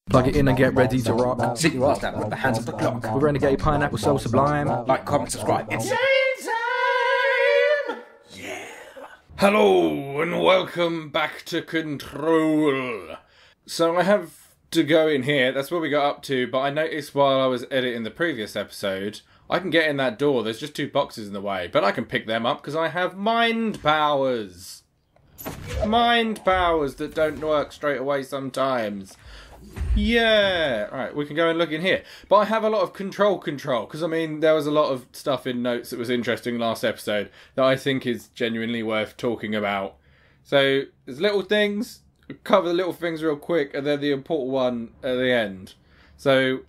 Plug it in and get ready to rock. Sit your ass down with the hands of the clock. With Renegade Pineapple so sublime. Like, comment, subscribe. It's time! Yeah. Hello and welcome back to Control. So I have to go in here. That's what we got up to. But I noticed while I was editing the previous episode, I can get in that door. There's just two boxes in the way. But I can pick them up because I have mind powers. Mind powers that don't work straight away sometimes. Yeah, right, we can go and look in here. But I have a lot of control, because I mean, there was a lot of stuff in notes that was interesting last episode that I think is genuinely worth talking about. So, there's little things, cover the little things real quick, and then the important one at the end. So,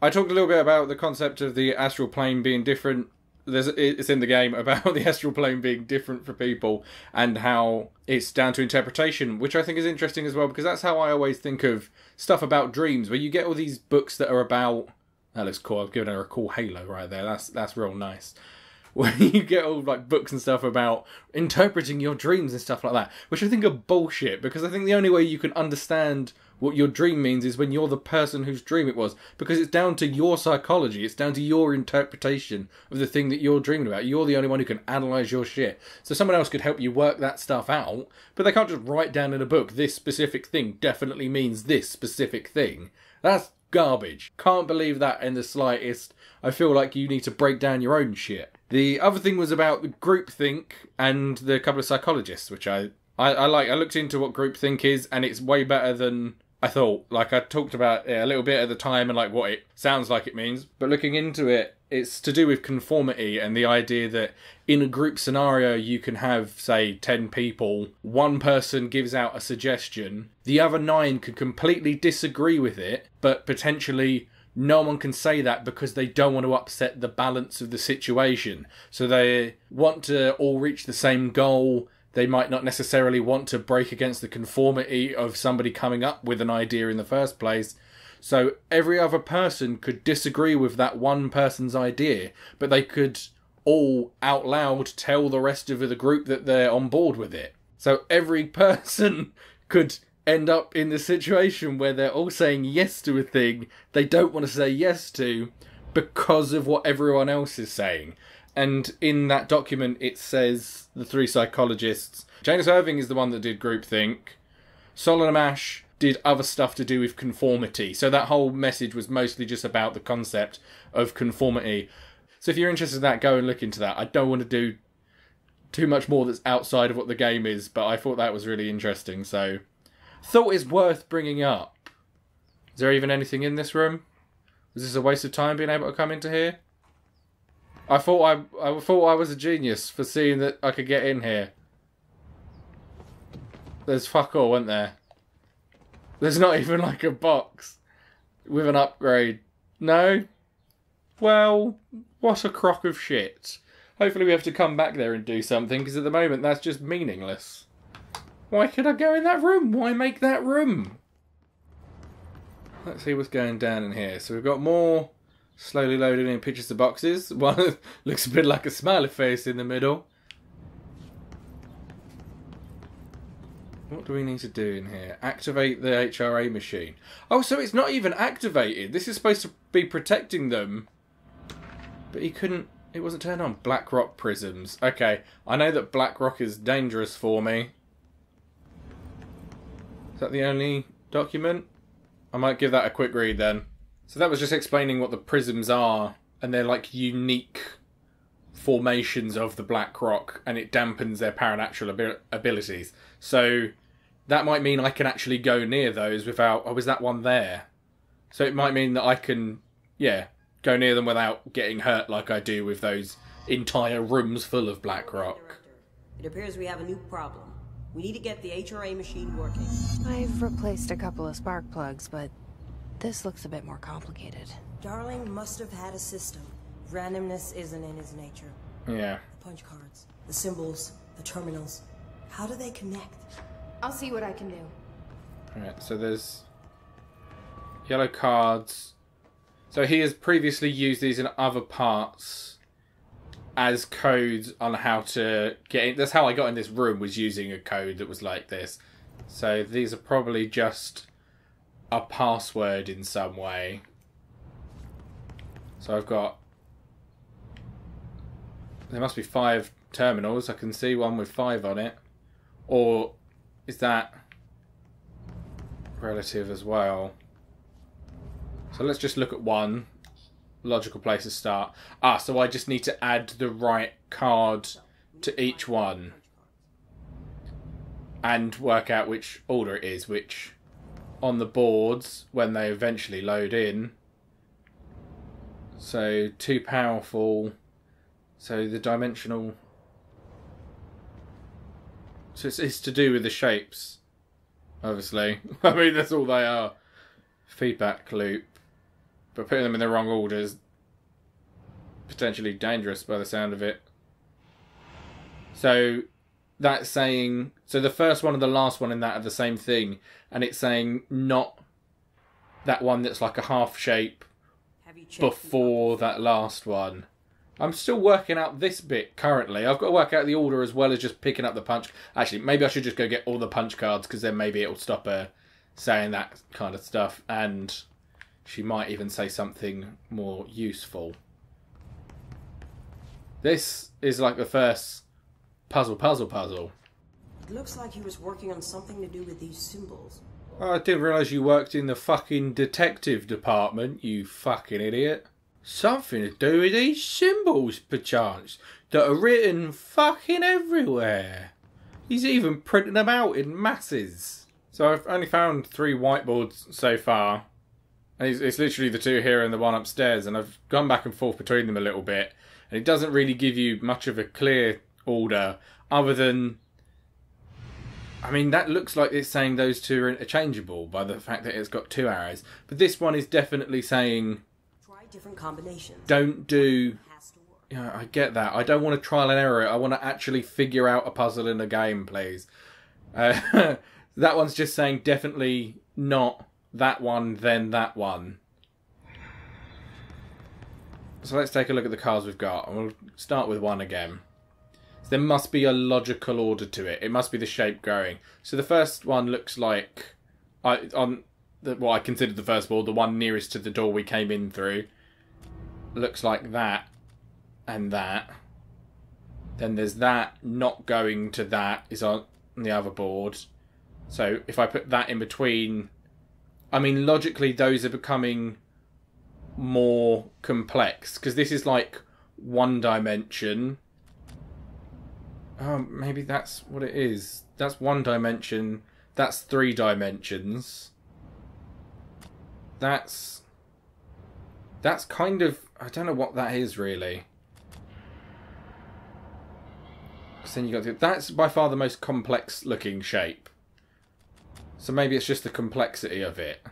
I talked a little bit about the concept of the astral plane being different. It's in the game about the astral plane being different for people and how it's down to interpretation, which I think is interesting as well, because that's how I always think of stuff about dreams, where you get all these books that are about... That looks cool. I've given her a cool halo right there. That's real nice. Where you get all like books and stuff about interpreting your dreams and stuff like that, which I think are bullshit, because I think the only way you can understand what your dream means is when you're the person whose dream it was, because it's down to your psychology, it's down to your interpretation of the thing that you're dreaming about. You're the only one who can analyse your shit. So someone else could help you work that stuff out, but they can't just write down in a book, this specific thing definitely means this specific thing. That's garbage. Can't believe that in the slightest. I feel like you need to break down your own shit. The other thing was about the groupthink and the couple of psychologists, which I like. I looked into what groupthink is, and it's way better than I thought. Like, I talked about it a little bit at the time and like what it sounds like it means, but looking into it, it's to do with conformity and the idea that in a group scenario you can have, say, 10 people, one person gives out a suggestion, the other 9 could completely disagree with it, but potentially no one can say that because they don't want to upset the balance of the situation. So they want to all reach the same goal. They might not necessarily want to break against the conformity of somebody coming up with an idea in the first place. So every other person could disagree with that one person's idea, but they could all out loud tell the rest of the group that they're on board with it. So every person could end up in the situation where they're all saying yes to a thing they don't want to say yes to because of what everyone else is saying. And in that document, it says the 3 psychologists. Janus Irving is the one that did groupthink. Solomon Asch did other stuff to do with conformity. So that whole message was mostly just about the concept of conformity. So if you're interested in that, go and look into that. I don't want to do too much more that's outside of what the game is, but I thought that was really interesting. So, thought it's worth bringing up. Is there even anything in this room? Was this a waste of time being able to come into here? I thought I was a genius for seeing that I could get in here. There's fuck all, wasn't there? There's not even like a box with an upgrade. No? Well, what a crock of shit. Hopefully we have to come back there and do something, because at the moment that's just meaningless. Why could I go in that room? Why make that room? Let's see what's going down in here. So we've got more slowly loading in pictures of boxes. One looks a bit like a smiley face in the middle. What do we need to do in here? Activate the HRA machine. Oh, so it's not even activated. This is supposed to be protecting them. But he couldn't... It wasn't turned on. Black rock prisms. Okay, I know that black rock is dangerous for me. Is that the only document? I might give that a quick read then. So that was just explaining what the prisms are, and they're like unique formations of the black rock, and it dampens their paranatural abilities. So that might mean I can actually go near those without... Oh, is that one there? So it might mean that I can, yeah, go near them without getting hurt like I do with those entire rooms full of black rock. It appears we have a new problem. We need to get the HRA machine working. I've replaced a couple of spark plugs, but this looks a bit more complicated. Darling must have had a system. Randomness isn't in his nature. Yeah. The punch cards, the symbols, the terminals. How do they connect? I'll see what I can do. Alright, so there's yellow cards. So he has previously used these in other parts as codes on how to get in. That's how I got in this room, was using a code that was like this. So these are probably just a password in some way. So I've got... There must be 5 terminals. I can see one with 5 on it. Or is that relative as well? So let's just look at one. Logical place to start. So I just need to add the right card to each one. And work out which order it is, which on the boards, when they eventually load in. So, too powerful. So, the dimensional... So, it's to do with the shapes, obviously. I mean, that's all they are. Feedback loop. But putting them in the wrong order is potentially dangerous by the sound of it. So... That's saying... So the first one and the last one in that are the same thing. And it's saying not that one that's like a half shape before that last one. I'm still working out this bit currently. I've got to work out the order as well as just picking up the punch. Actually, maybe I should just go get all the punch cards, because then maybe it'll stop her saying that kind of stuff. And she might even say something more useful. This is like the first... Puzzle. It looks like he was working on something to do with these symbols. Oh, I didn't realise you worked in the fucking detective department, you fucking idiot. Something to do with these symbols, perchance, that are written fucking everywhere. He's even printing them out in masses. So I've only found 3 whiteboards so far. And it's literally the 2 here and the one upstairs, and I've gone back and forth between them a little bit. And it doesn't really give you much of a clear order other than, I mean, that looks like it's saying those 2 are interchangeable by the fact that it's got 2 arrows, but this one is definitely saying try different combinations. Don't do... Yeah, I get that. I don't want to trial and error it. I want to actually figure out a puzzle in a game, please. That one's just saying definitely not that one, then that one. So let's take a look at the cards we've got, and we'll start with 1 again. There must be a logical order to it. It must be the shape going. So the first one looks like, what I considered the first board, the one nearest to the door we came in through, looks like that and that. Then there's that not going to that is on the other board. So if I put that in between, I mean, logically those are becoming more complex, because this is like 1 dimension. Oh, maybe that's what it is. That's 1 dimension. That's 3 dimensions. That's kind of... I don't know what that is, really. So then you got that's by far the most complex looking shape. So maybe it's just the complexity of it.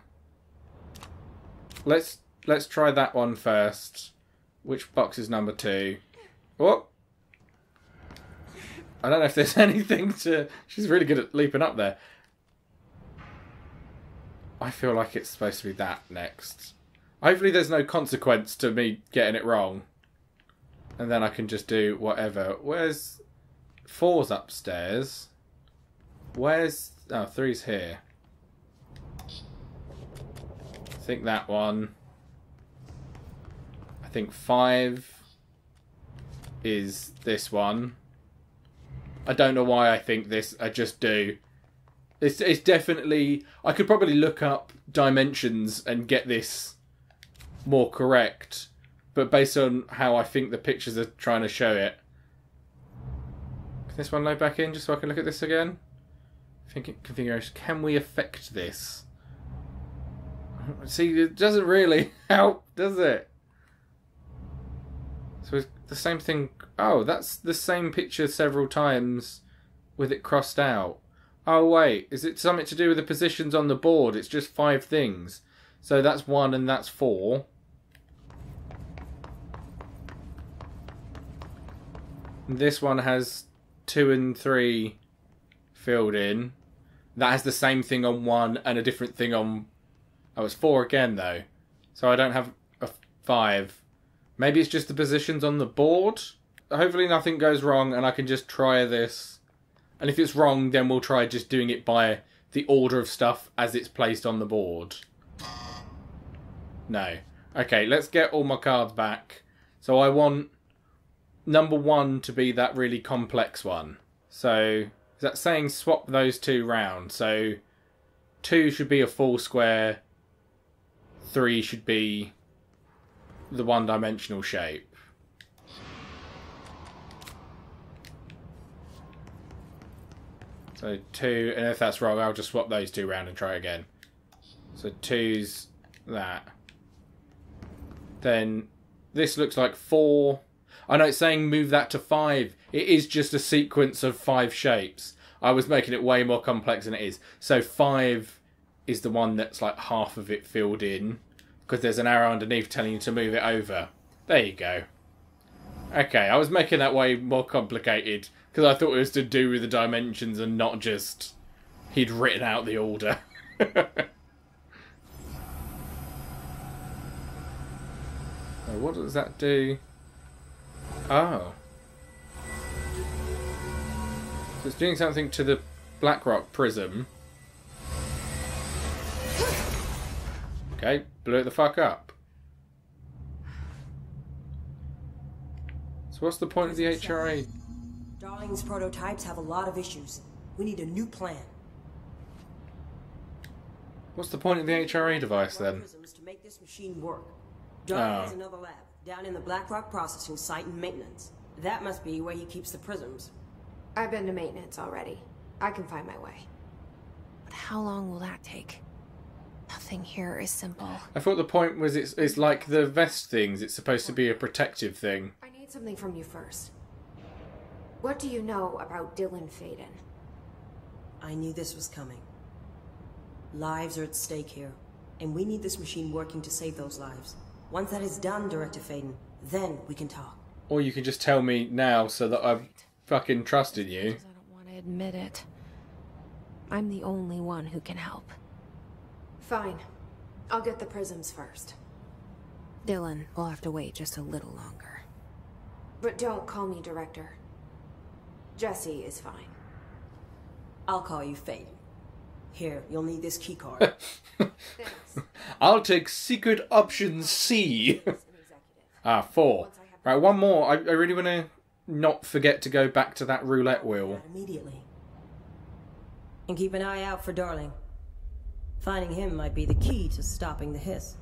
Let's try that one first. Which box is number 2? Oh! I don't know if there's anything to... She's really good at leaping up there. I feel like it's supposed to be that next. Hopefully there's no consequence to me getting it wrong. And then I can just do whatever. Where's... 4's upstairs. Where's... Oh, 3's here. I think that one. I think 5 is this one. I don't know why I think this. I just do. It's definitely... I could probably look up dimensions and get this more correct. But based on how I think the pictures are trying to show it. Can this one load back in just so I can look at this again? Configuration. Can we affect this? See, it doesn't really help, does it? So it's the same thing... Oh, that's the same picture several times with it crossed out. Oh, wait. Is it something to do with the positions on the board? It's just 5 things. So that's 1 and that's 4. And this one has 2 and 3 filled in. That has the same thing on 1 and a different thing on... Oh, it's 4 again, though. So I don't have a 5. Maybe it's just the positions on the board? Hopefully nothing goes wrong and I can just try this. And if it's wrong, then we'll try just doing it by the order of stuff as it's placed on the board. No. Okay, let's get all my cards back. So I want number 1 to be that really complex one. So is that saying swap those 2 round? So 2 should be a full square. 3 should be the one-dimensional shape. So 2, and if that's wrong, I'll just swap those 2 round and try again. So 2's that. Then this looks like 4. I know it's saying move that to 5. It is just a sequence of 5 shapes. I was making it way more complex than it is. So 5 is the one that's like half of it filled in, because there's an arrow underneath telling you to move it over. There you go. Okay, I was making that way more complicated because I thought it was to do with the dimensions and not just he'd written out the order. So what does that do? Oh. So it's doing something to the Blackrock prism. Okay, blew it the fuck up. So what's the point of the HRA? Darling's prototypes have a lot of issues. We need a new plan. What's the point of the HRA device then? Prisms to make this machine work. Darling has another lab down in the Blackrock processing site in maintenance. That must be where he keeps the prisms. I've been to maintenance already. I can find my way. But how long will that take? Nothing here is simple. I thought the point was it's like the vest things. It's supposed to be a protective thing. I need something from you first. What do you know about Dylan Faden? I knew this was coming. Lives are at stake here, and we need this machine working to save those lives. Once that is done, Director Faden, then we can talk. Or you can just tell me now so that I fucking trusted you. I don't want to admit it. I'm the only one who can help. Fine. I'll get the prisms first. Dylan will have to wait just a little longer. But don't call me Director. Jesse is fine. I'll call you Faden. Here, you'll need this keycard. Thanks. I'll take secret option C. 4. Right, one more. I really want to not forget to go back to that roulette wheel. Immediately. And keep an eye out for Darling. Finding him might be the key to stopping the hiss.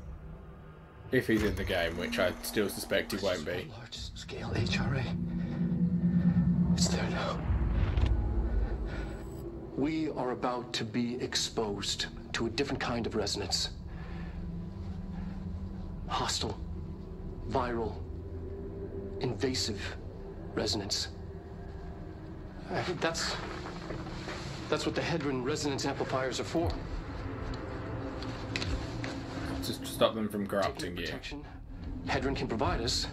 If he's in the game, which I still suspect he won't be. Large-scale HRA. It's there now. We are about to be exposed to a different kind of resonance. Hostile, viral, invasive resonance. That's what the Hedron resonance amplifiers are for. Just to stop them from corrupting you. Protection Hedron can provide us,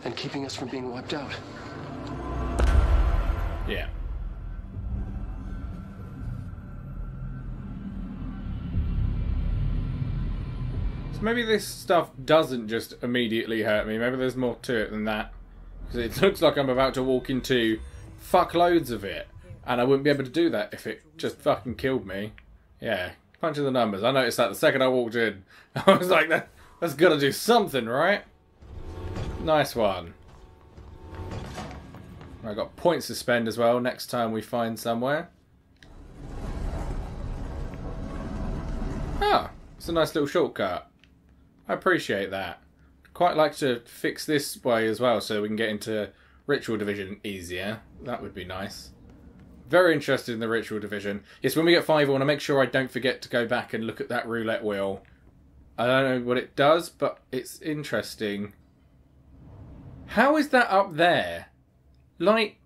and keeping us from being wiped out. Yeah. So maybe this stuff doesn't just immediately hurt me. Maybe there's more to it than that. Because it looks like I'm about to walk into fuckloads of it. And I wouldn't be able to do that if it just fucking killed me. Yeah. Punching the numbers. I noticed that the second I walked in. I was like, that's gotta do something, right? Nice one. I got points to spend as well next time we find somewhere. Ah, it's a nice little shortcut. I appreciate that. Quite like to fix this way as well so we can get into Ritual Division easier. That would be nice. Very interested in the Ritual Division. Yes, when we get 5, I want to make sure I don't forget to go back and look at that roulette wheel. I don't know what it does, but it's interesting. How is that up there? Like,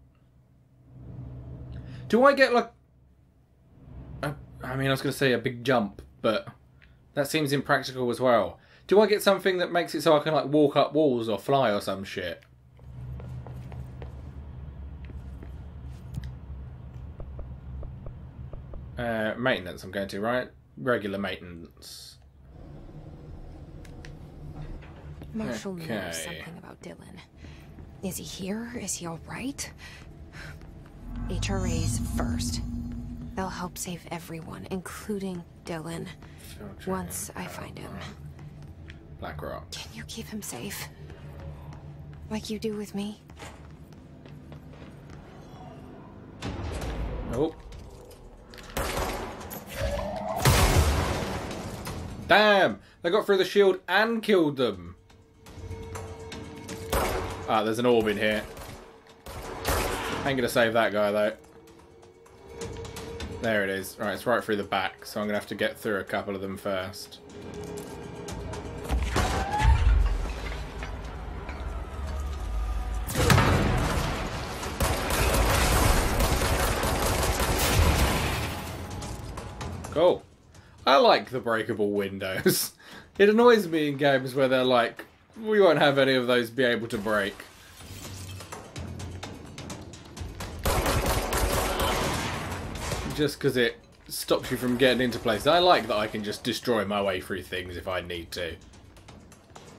do I get like, I mean, I was going to say a big jump, but that seems impractical as well. Do I get something that makes it so I can like walk up walls or fly or some shit? Maintenance I'm going to, right? Regular maintenance. Marshall knows something about Dylan. Is he here? Is he alright? HRAs first. They'll help save everyone, including Dylan. Once I find him. Black Rock. Can you keep him safe? Like you do with me? Nope. Damn! They got through the shield and killed them. Ah, there's an orb in here. Ain't gonna save that guy though. There it is. Right, it's right through the back, so I'm gonna have to get through a couple of them first. Cool. I like the breakable windows. It annoys me in games where they're like, we won't have any of those be able to break. Just because it stops you from getting into places. I like that I can just destroy my way through things if I need to.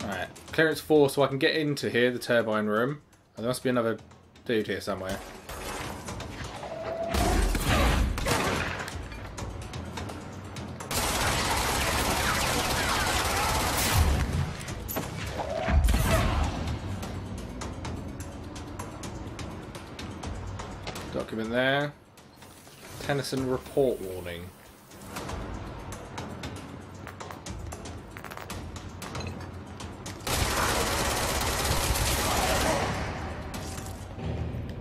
Alright, clearance 4 so I can get into here, the turbine room. Oh, there must be another dude here somewhere. Document there. Tennyson report warning.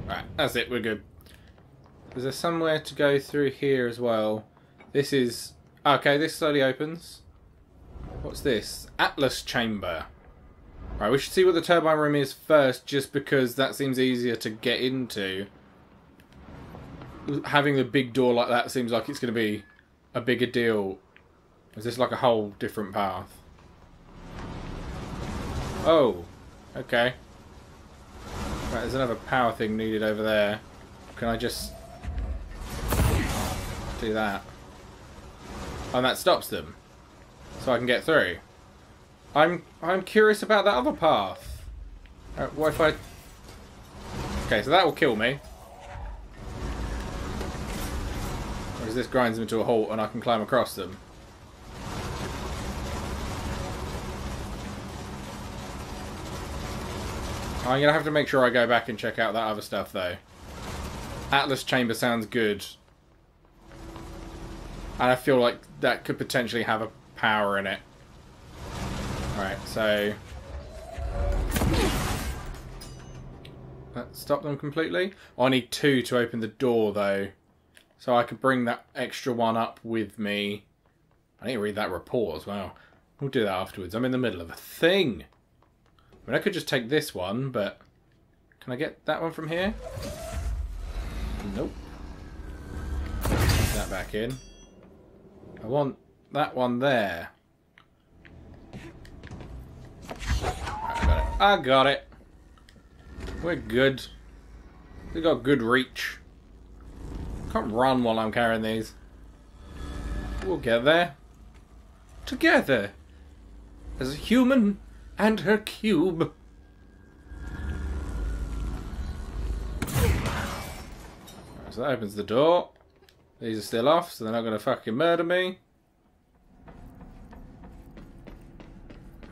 Right, that's it, we're good. Is there somewhere to go through here as well? This is... Okay, this slowly opens. What's this? Atlas chamber. Right, we should see what the turbine room is first, just because that seems easier to get into. Having the big door like that seems like it's going to be a bigger deal. Is this like a whole different path? Oh, okay. Right, there's another power thing needed over there. Can I just do that? Oh, and that stops them, so I can get through. I'm curious about that other path. What if I? Okay, so that will kill me. Whereas this grinds them to a halt and I can climb across them. I'm going to have to make sure I go back and check out that other stuff though. Atlas chamber sounds good. And I feel like that could potentially have a power in it. Alright, so... that stop them completely? Oh, I need 2 to open the door though. So I could bring that extra one up with me. I need to read that report as well. We'll do that afterwards. I'm in the middle of a thing. I mean, I could just take this one, but... can I get that one from here? Nope. Put that back in. I want that one there. Right, I got it. We're good. We got good reach. Can't run while I'm carrying these. We'll get there. Together. As a human and her cube. So that opens the door. These are still off, so they're not going to fucking murder me.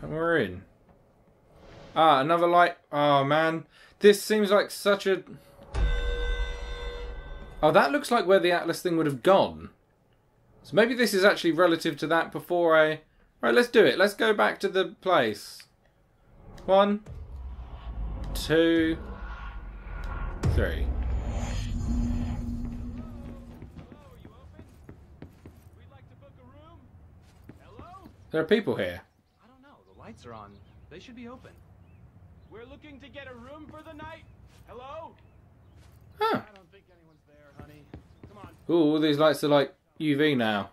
And we're in. Ah, another light. Oh, man. This seems like such a... oh, that looks like where the Atlas thing would have gone. So maybe this is actually relative to that before I... right, let's do it. Let's go back to the place. 1, 2, 3. There are people here. I don't know. The lights are on. They should be open. We're looking to get a room for the night. Hello? Huh. I don't think anyone's there, honey. Come on. Ooh, all these lights are like UV now.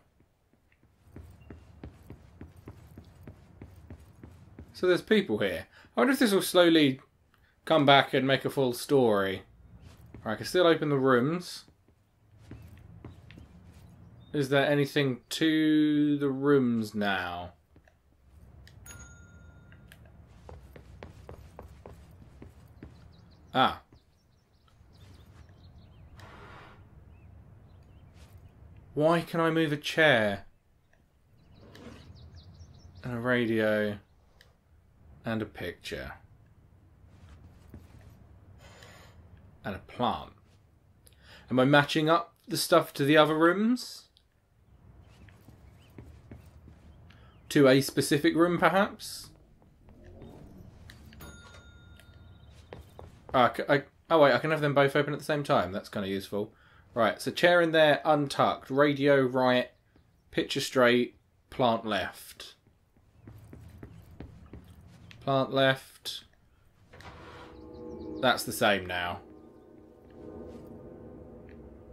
So there's people here. I wonder if this will slowly come back and make a full story. Alright, I can still open the rooms. Is there anything to the rooms now? Ah. Why can I move a chair? and a radio, and a picture. And a plant. Am I matching up the stuff to the other rooms? To a specific room, perhaps? Oh wait, I can have them both open at the same time. That's kind of useful. Right, so chair in there, untucked. Radio right, picture straight, plant left. Plant left. That's the same now.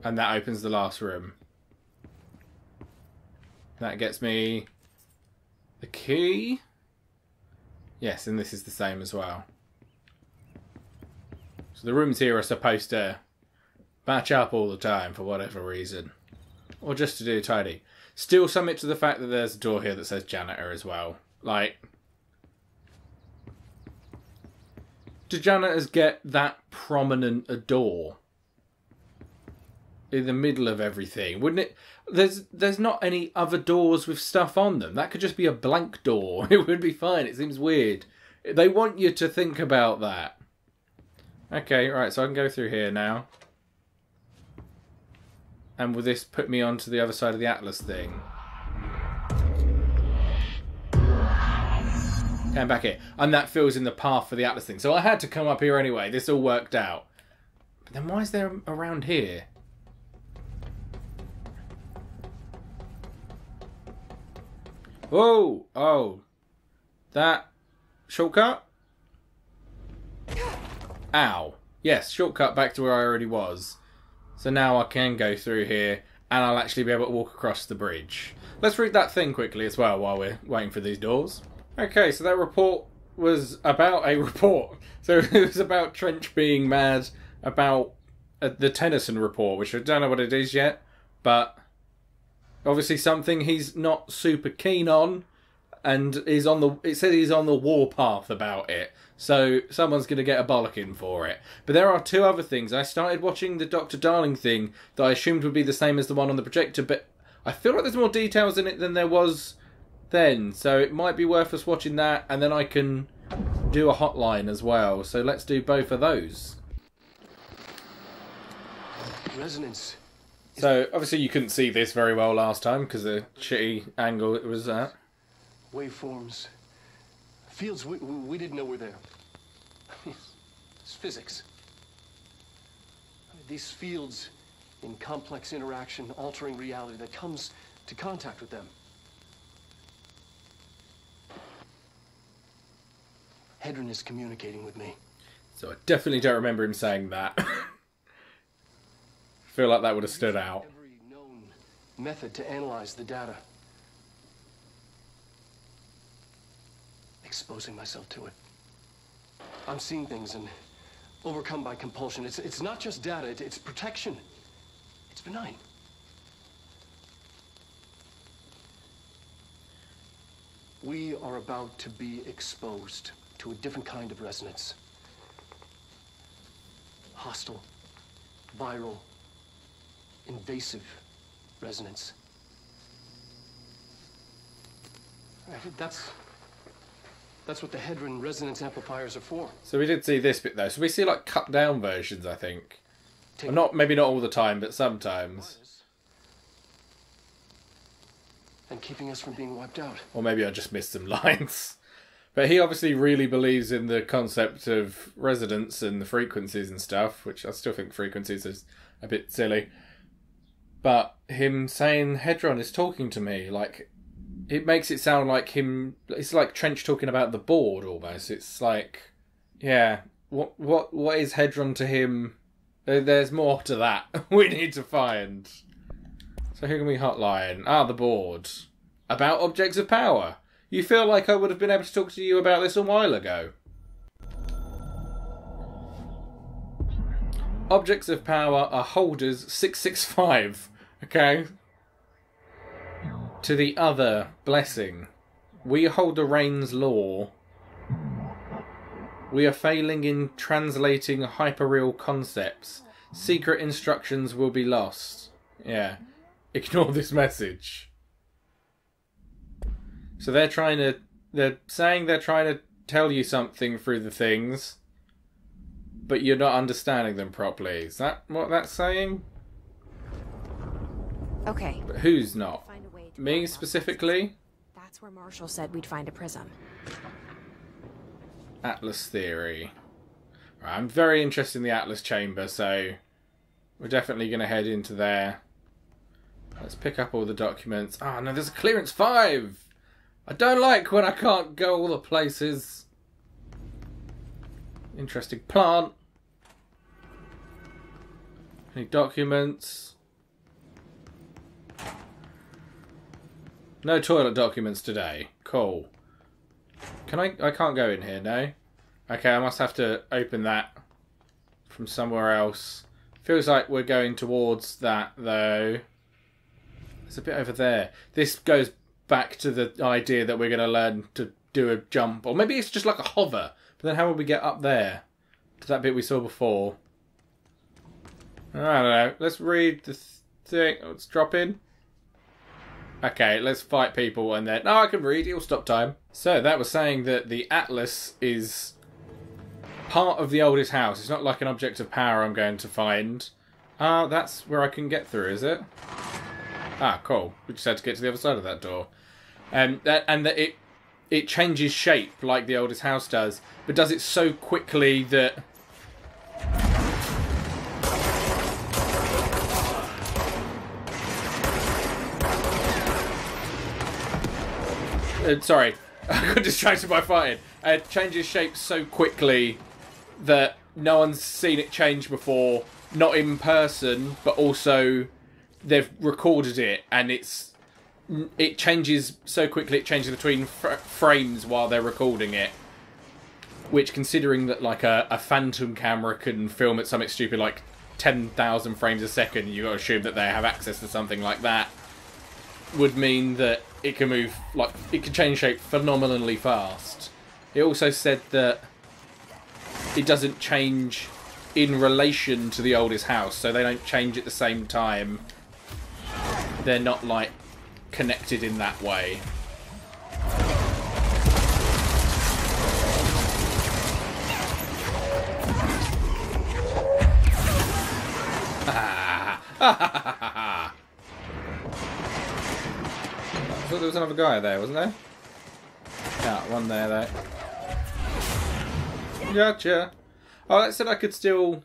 And that opens the last room. That gets me the key. Yes, and this is the same as well. So the rooms here are supposed to match up all the time for whatever reason. Or just to do tidy. Still submit to the fact that there's a door here that says janitor as well. Like, do janitors get that prominent a door in the middle of everything? Wouldn't it? There's not any other doors with stuff on them. That could just be a blank door. It would be fine. It seems weird. They want you to think about that. Okay, right, so I can go through here now. And will this put me onto the other side of the Atlas thing? Came back here. And that fills in the path for the Atlas thing. So I had to come up here anyway. This all worked out. But then why is there around here? Whoa! Oh. That shortcut? Ow. Yes, shortcut back to where I already was. So now I can go through here and I'll actually be able to walk across the bridge. Let's read that thing quickly as well while we're waiting for these doors. Okay, so that report was about a report. So it was about Trench being mad about the Tennyson report, which I don't know what it is yet, but obviously something he's not super keen on, and is on the. It says he's on the warpath about it. So someone's going to get a bollocking for it. But there are two other things. I started watching the Dr. Darling thing that I assumed would be the same as the one on the projector, but I feel like there's more details in it than there was then. So it might be worth us watching that, and then I can do a hotline as well. So let's do both of those. Resonance. So obviously you couldn't see this very well last time because the shitty angle it was at. Waveforms. Fields we didn't know were there. It's physics. These fields in complex interaction, altering reality that comes to contact with them. Hedron is communicating with me. So I definitely don't remember him saying that. I feel like that would have stood out. Every known method to analyze the data. Exposing myself to it. I'm seeing things and overcome by compulsion. It's not just data, it's protection. It's benign. We are about to be exposed to a different kind of resonance. Hostile, viral, invasive resonance. That's what the Hedron resonance amplifiers are for. So we did see this bit though. So we see like cut down versions, I think. Well, maybe not all the time, but sometimes. And keeping us from being wiped out. Or maybe I just missed some lines. But he obviously really believes in the concept of resonance and the frequencies and stuff, which I still think frequencies is a bit silly. But him saying Hedron is talking to me, like, it makes it sound like him. It's like Trench talking about the board almost. It's like, yeah, what is Hedron to him? There's more to that we need to find. So who can we hotline? Ah, the board. About objects of power. You feel like I would have been able to talk to you about this a while ago. Objects of power are holders 665. Okay. To the other blessing. We hold the Rain's law. We are failing in translating hyperreal concepts. Secret instructions will be lost. Yeah. Ignore this message. So they're saying they're trying to tell you something through the things, but you're not understanding them properly. Is that what that's saying? Okay. But who's not? Find a way to Me bypass specifically? That's where Marshall said we'd find a prism. Atlas theory. Right, I'm very interested in the Atlas chamber, so we're definitely going to head into there. Let's pick up all the documents. Oh no, there's a clearance 5! I don't like when I can't go all the places. Interesting plant. Any documents? No toilet documents today. Cool. Can I can't go in here, no? Okay, I must have to open that from somewhere else. Feels like we're going towards that, though. There's a bit over there. This goes back to the idea that we're going to learn to do a jump. Or maybe it's just like a hover. But then how would we get up there? To that bit we saw before. I don't know. Let's read the thing. Let's drop in. Okay, let's fight people and then... No, I can read. It'll stop time. So, that was saying that the Atlas is part of the oldest house. It's not like an object of power I'm going to find. Ah, that's where I can get through, is it? Ah, cool. We just had to get to the other side of that door. And that it changes shape like the oldest house does, but does it so quickly that... sorry, I got distracted by fighting. It changes shape so quickly that no one's seen it change before. Not in person, but also they've recorded it, and it changes so quickly. It changes between frames while they're recording it. Which, considering that like a phantom camera can film at something stupid like 10,000 frames a second, you got to assume that they have access to something like that. Would mean that it can move, like, it can change shape phenomenally fast. It also said that it doesn't change in relation to the oldest house, so they don't change at the same time. They're not, like, connected in that way. I thought there was another guy there, wasn't there? Yeah, one there, though. Gotcha. Oh, that said I could still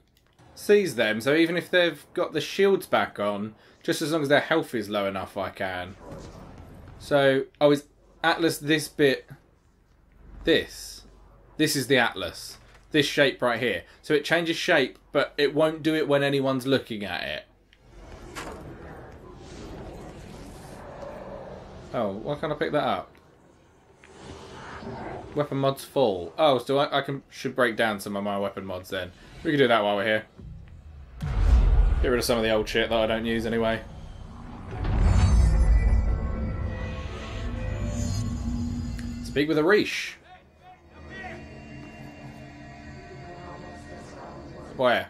seize them, so even if they've got the shields back on, just as long as their health is low enough, I can. So, oh, is Atlas this bit? This is the Atlas. This shape right here. So it changes shape, but it won't do it when anyone's looking at it. Oh, why can't I pick that up? Weapon mods full. Oh, so I should break down some of my weapon mods then. We can do that while we're here. Get rid of some of the old shit that I don't use anyway. Speak with Arish. Where?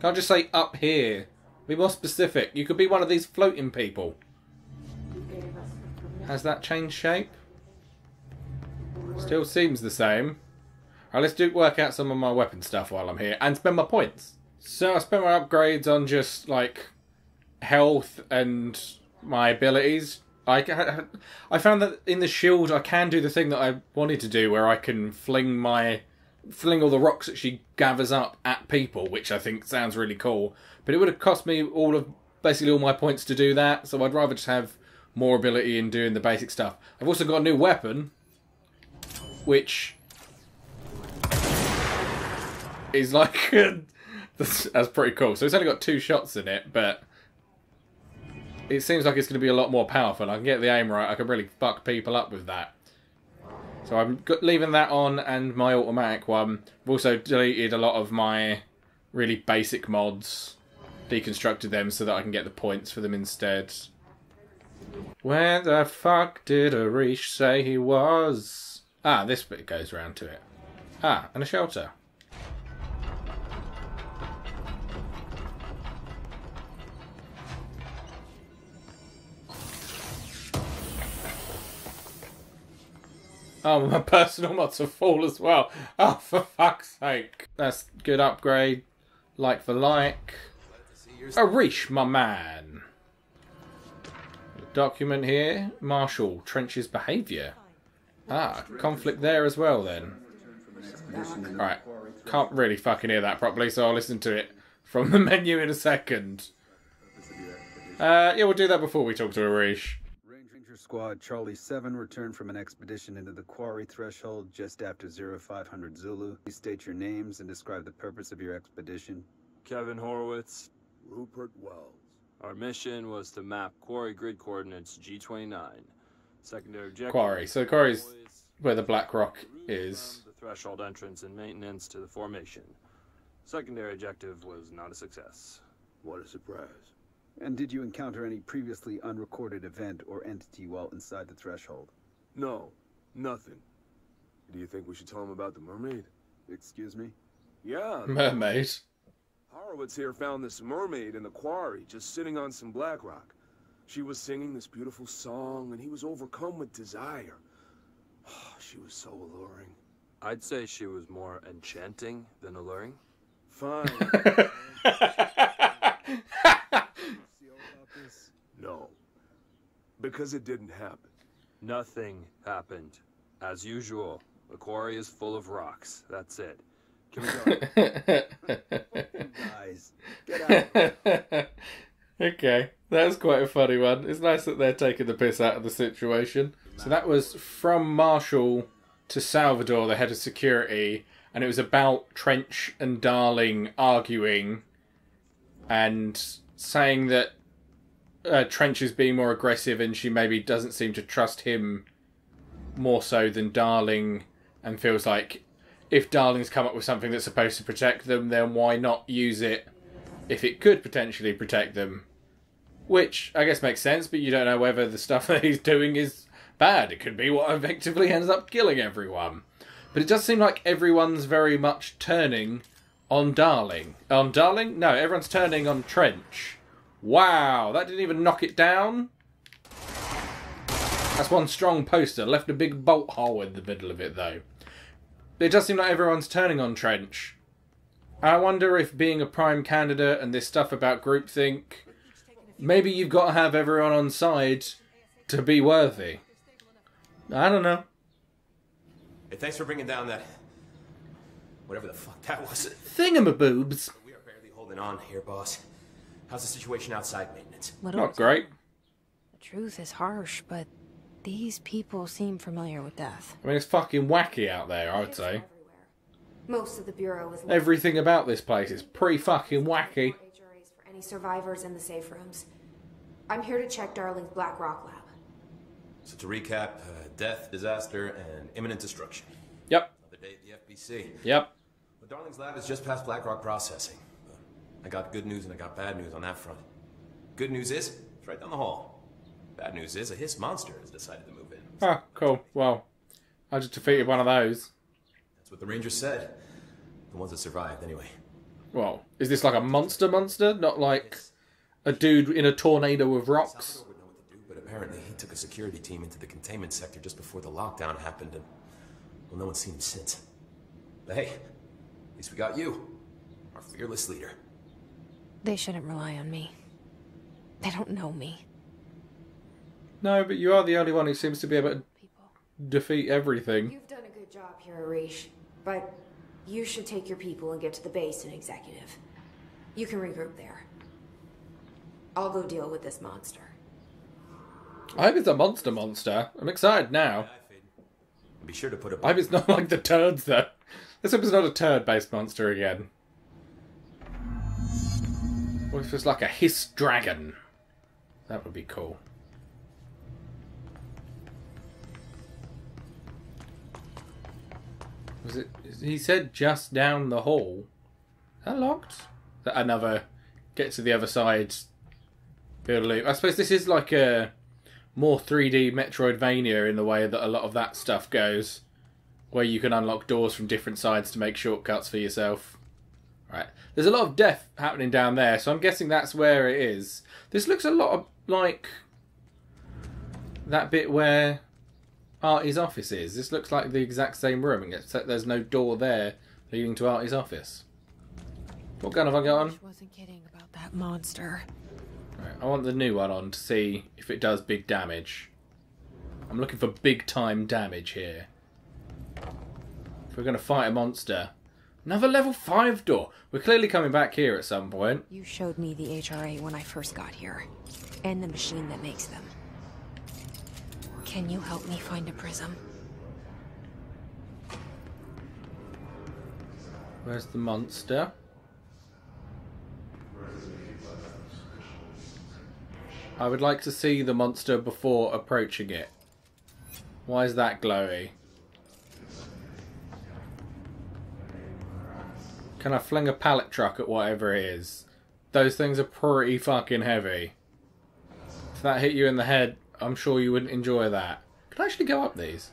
Can't just say up here. Be more specific. You could be one of these floating people. Has that changed shape? Still seems the same. Alright, let's work out some of my weapon stuff while I'm here and spend my points. So I spent my upgrades on just like health and my abilities. I found that in the shield I can do the thing that I wanted to do, where I can fling all the rocks that she gathers up at people, which I think sounds really cool. But it would have cost me basically all my points to do that, so I'd rather just have more ability in doing the basic stuff. I've also got a new weapon, which is like that's pretty cool. So it's only got 2 shots in it, but it seems like it's going to be a lot more powerful. I can get the aim right. I can really fuck people up with that. So I'm leaving that on, and my automatic one. I've also deleted a lot of my really basic mods, deconstructed them so that I can get the points for them instead. Where the fuck did Arish say he was? Ah, this bit goes round to it. Ah, and a shelter. Oh, my personal mods are full as well. Oh, for fuck's sake. That's good upgrade. Like for like. Arish, my man. Document here. Marshal, Trench's behaviour. Ah, conflict there as well then. Right. Can't really fucking hear that properly, so I'll listen to it from the menu in a second. Yeah, we'll do that before we talk to Arish. Ranger Squad Charlie 7 returned from an expedition into the quarry threshold just after 0500 Zulu. Please state your names and describe the purpose of your expedition. Kevin Horowitz. Rupert Wells. Our mission was to map quarry grid coordinates G29. Secondary objective... Quarry. So quarry's where the Black Rock is. The threshold entrance and maintenance to the formation. Secondary objective was not a success. What a surprise. And did you encounter any previously unrecorded event or entity while inside the threshold? No, nothing. Do you think we should tell him about the mermaid? Excuse me? Yeah. Mermaid. Horowitz here found this mermaid in the quarry, just sitting on some black rock. She was singing this beautiful song, and he was overcome with desire. She was so alluring. I'd say she was more enchanting than alluring. Fine. No. Because it didn't happen. Nothing happened. As usual, the quarry is full of rocks. That's it. Can we go? Guys, get out. Okay, that was quite a funny one. It's nice that they're taking the piss out of the situation. So that was from Marshall to Salvador, the head of security, and it was about Trench and Darling arguing and saying that Trench is being more aggressive and she maybe doesn't seem to trust him more so than Darling, and feels like if Darling's come up with something that's supposed to protect them, then why not use it if it could potentially protect them? Which, I guess, makes sense, but you don't know whether the stuff that he's doing is bad. It could be what effectively ends up killing everyone. But it does seem like everyone's very much turning on Darling. On Darling? No, everyone's turning on Trench. Wow, that didn't even knock it down. That's one strong poster. Left a big bolt hole in the middle of it, though. It does seem like everyone's turning on Trench. I wonder if being a prime candidate and this stuff about groupthink, maybe you've got to have everyone on side to be worthy. I don't know. Hey, thanks for bringing down that... whatever the fuck that was. Thingamaboobs. We are barely holding on here, boss. How's the situation outside maintenance? Not great. The truth is harsh, but these people seem familiar with death. I mean, it's fucking wacky out there, I would say. Most of the Bureau is... Everything about this place is pretty fucking wacky. Juries for any survivors in the safe rooms. I'm here to check Darling's Black Rock lab. So to recap, death, disaster, and imminent destruction. Yep. Another day at the FBC. Yep. Well, Darling's lab is just past Black Rock processing. I got good news and I got bad news on that front. Good news is, it's right down the hall. Bad news is, a hiss monster has decided to move in. Oh, cool. Well, I just defeated one of those. That's what the Rangers said. The ones that survived, anyway. Well, is this like a monster? Not like a dude in a tornado of rocks? Salvador would know what to do, but apparently he took a security team into the containment sector just before the lockdown happened, and, well, no one's seen him since. But hey, at least we got you, our fearless leader. They shouldn't rely on me. They don't know me. No, but you are the only one who seems to be able to defeat everything. You've done a good job here, Arish, but you should take your people and get to the base in Executive. You can regroup there. I'll go deal with this monster. I hope it's a monster. I'm excited now. Be sure to put a... I hope it's not like the turds, though. Let's hope it's not a turd-based monster again. What if it's like a hiss dragon? That would be cool. Was it? He said just down the hall. Is that locked? Another get to the other side. Build a loop. I suppose this is like a more 3D Metroidvania in the way that a lot of that stuff goes, where you can unlock doors from different sides to make shortcuts for yourself. Right. There's a lot of death happening down there, so I'm guessing that's where it is. This looks a lot of, like that bit where Artie's office is. This looks like the exact same room, except there's no door there leading to Artie's office. What gun have I got on? I wasn't kidding about that monster. Right, I want the new one on to see if it does big damage. I'm looking for big time damage here. If we're going to fight a monster. Another level 5 door. We're clearly coming back here at some point. You showed me the HRA when I first got here. And the machine that makes them. Can you help me find a prism? Where's the monster? I would like to see the monster before approaching it. Why is that glowy? Can I fling a pallet truck at whatever it is? Those things are pretty fucking heavy. If that hit you in the head, I'm sure you wouldn't enjoy that. Can I actually go up these?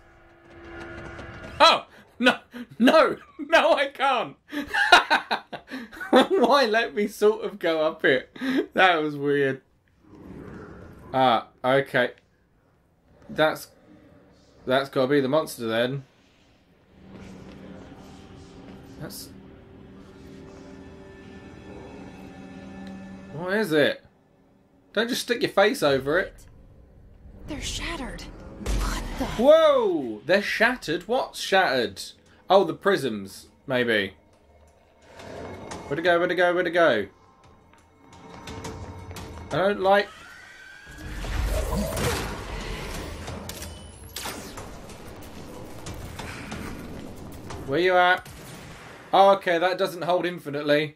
Oh! No! No! No, I can't! Why let me sort of go up it? That was weird. Ah, okay. That's gotta be the monster then. That's... What is it? Don't just stick your face over it. They're shattered. What the? Whoa! They're shattered? What's shattered? Oh, the prisms, maybe. Where'd it go? Where'd it go? Where'd it go? I don't like... Where you at? Oh, okay, that doesn't hold infinitely.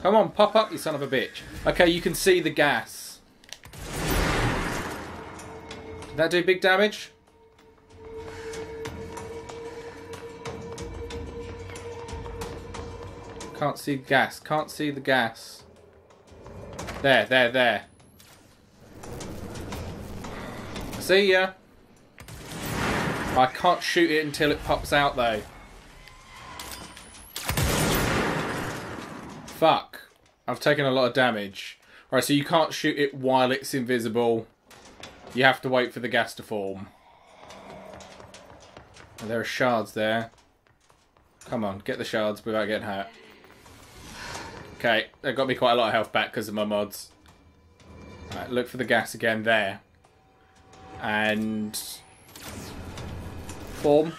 Come on, pop up, you son of a bitch. Okay, you can see the gas. Did that do big damage? Can't see the gas. Can't see the gas. There, there, there. See ya. I can't shoot it until it pops out though. Fuck. I've taken a lot of damage. Right, so you can't shoot it while it's invisible. You have to wait for the gas to form. And there are shards there. Come on, get the shards without getting hurt. Okay, that got me quite a lot of health back because of my mods. Right, look for the gas again there. And... form.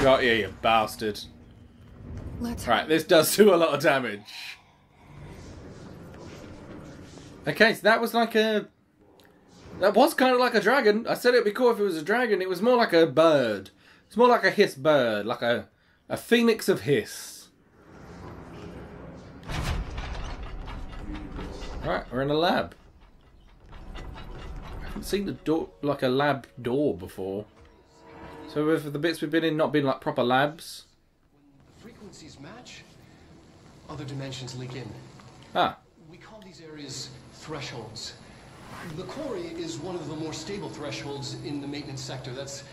Got you, you bastard. Right, this does do a lot of damage. Okay, so that was like a... That was kind of like a dragon. I said it'd be cool if it was a dragon. It was more like a bird. It's more like a hiss bird. Like a phoenix of hiss. Right, we're in a lab. I haven't seen the door, like a lab door before. So have the bits we've been in not been like proper labs? When the frequencies match, other dimensions leak in. Ah. We call these areas thresholds. The quarry is one of the more stable thresholds in the maintenance sector. That's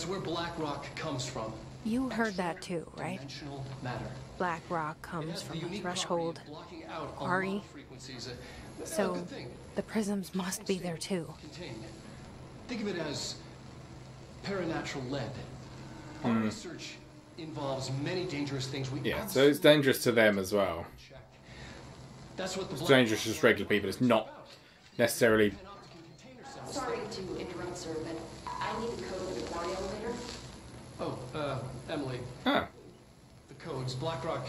where black rock comes from. You heard that too, right? Dimensional matter. Black rock comes from a threshold quarry. So the prisms must be there too. Think of it as paranatural lead. Our research involves many dangerous things. Yeah, so it's dangerous to them as well. That's what the it's dangerous to just regular people. It's not necessarily... Sorry to interrupt, sir, but I need the code of the quarry elevator. Oh, Emily. Ah. The code's BlackRock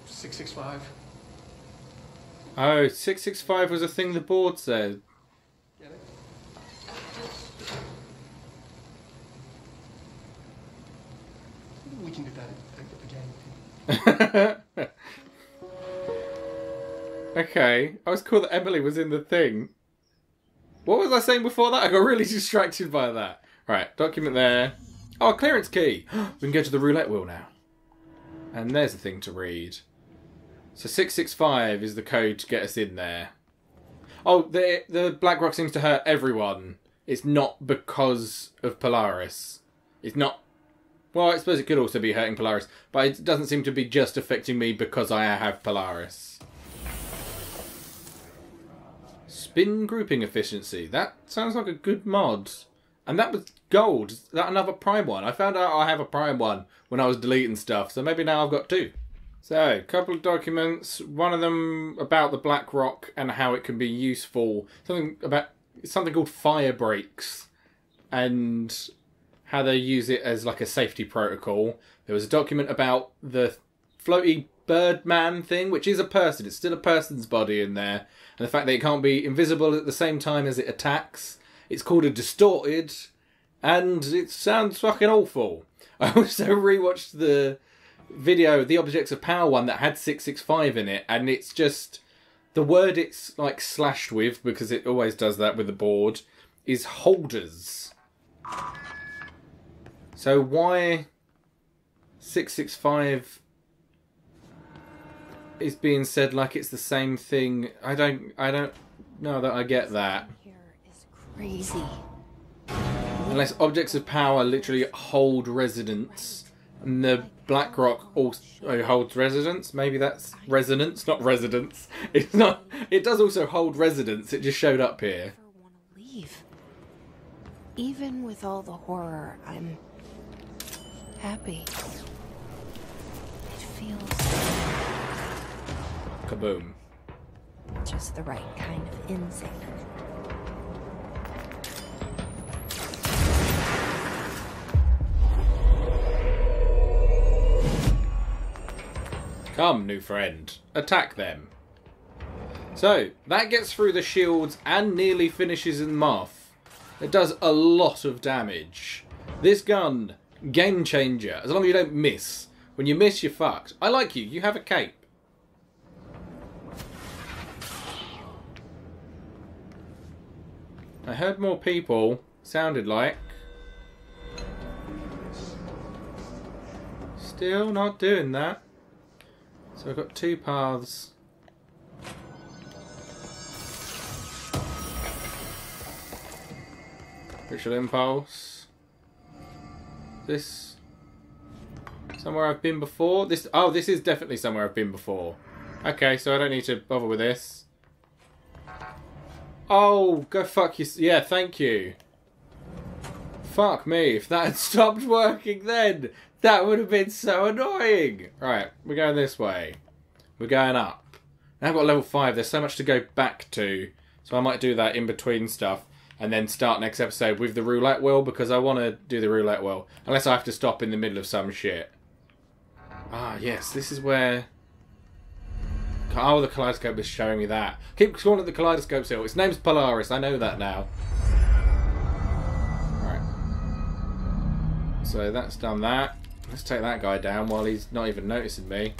665. Oh, 665 was a thing the board said. Get it? We can do that again. Okay. I was cool that Emily was in the thing. What was I saying before that? I got really distracted by that. Right, document there. Oh, a clearance key. We can go to the roulette wheel now. And there's a thing to read. So 665 is the code to get us in there. Oh, the black rock seems to hurt everyone. It's not because of Polaris. It's not... Well, I suppose it could also be hurting Polaris. But it doesn't seem to be just affecting me because I have Polaris. Bin grouping efficiency. That sounds like a good mod. And that was gold. Is that another prime one? I found out I have a prime one when I was deleting stuff, so maybe now I've got two. So, a couple of documents. One of them about the Black Rock and how it can be useful. Something called fire breaks and how they use it as like a safety protocol. There was a document about the floaty Birdman thing, which is a person. It's still a person's body in there. And the fact that it can't be invisible at the same time as it attacks. It's called a distorted, and it sounds fucking awful. I also rewatched the video, the Objects of Power one that had 665 in it, and it's just the word it's like slashed with, because it always does that with the board, is holders. So why 665 is being said like it's the same thing? I don't know that I get that. Crazy. Unless Objects of Power literally hold residence, and the Black Rock also holds residence. Maybe that's resonance, not residence. It's not. It does also hold residence. It just showed up here. I never want to leave. Even with all the horror, I'm happy. It feels Kaboom. just the right kind of insane. Come, new friend. Attack them. So, that gets through the shields and nearly finishes in Moth. It does a lot of damage. This gun, game changer. As long as you don't miss. When you miss, you're fucked. I like you. You have a cape. I heard more people. Sounded like. Still not doing that. So I've got two paths. Ritual Impulse. This somewhere I've been before? This is definitely somewhere I've been before. Okay, so I don't need to bother with this. Oh, go fuck you. Yeah, thank you. Fuck me, if that had stopped working then. That would have been so annoying. Right, we're going this way. We're going up. Now I've got level 5. There's so much to go back to. So I might do that in between stuff. And then start next episode with the roulette wheel. Because I want to do the roulette wheel. Unless I have to stop in the middle of some shit. Ah, yes. This is where... Oh, the kaleidoscope is showing me that. Keep calling it the kaleidoscope still. Its name's Polaris. I know that now. Right. So that's done that. Let's take that guy down while he's not even noticing me.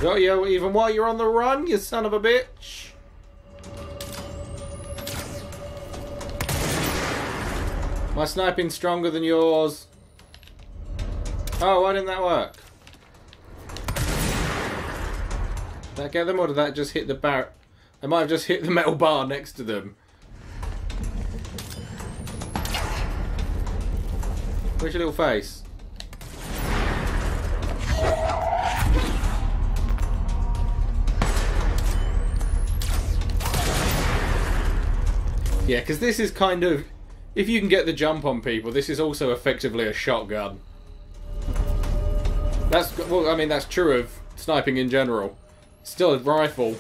Got you even while you're on the run, you son of a bitch. My sniping's stronger than yours. Oh, why didn't that work? Did that get them, or did that just hit the bar? They might have just hit the metal bar next to them. Where's your little face? Yeah, because this is kind of... If you can get the jump on people, this is also effectively a shotgun. That's... Well, I mean, that's true of sniping in general. Still a rifle.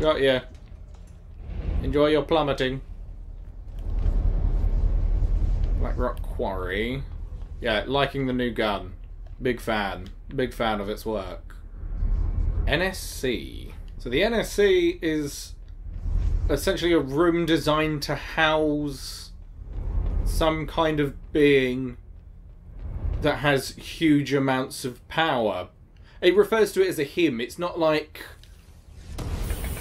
Got ya. Enjoy your plummeting. Black Rock Quarry. Yeah, liking the new gun. Big fan. Big fan of its work. NSC. So the NSC is essentially a room designed to house some kind of being that has huge amounts of power. It refers to it as a him. It's not like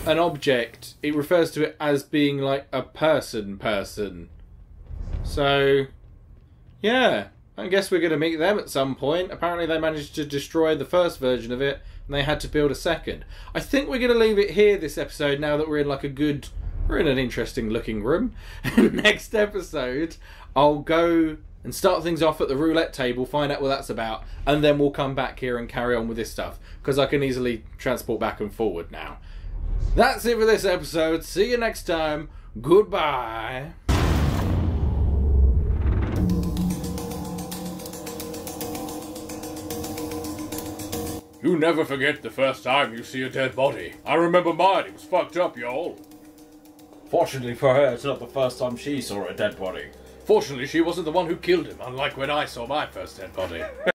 an object. It refers to it as being like a person. So, yeah. I guess we're going to meet them at some point. Apparently they managed to destroy the first version of it, and they had to build a second. I think we're going to leave it here this episode now that we're in like a we're in an interesting looking room. Next episode, I'll go and start things off at the roulette table, find out what that's about, and then we'll come back here and carry on with this stuff, because I can easily transport back and forward now. That's it for this episode. See you next time. Goodbye. You never forget the first time you see a dead body. I remember mine. It was fucked up, y'all. Fortunately for her, it's not the first time she saw a dead body. Fortunately, she wasn't the one who killed him, unlike when I saw my first dead body.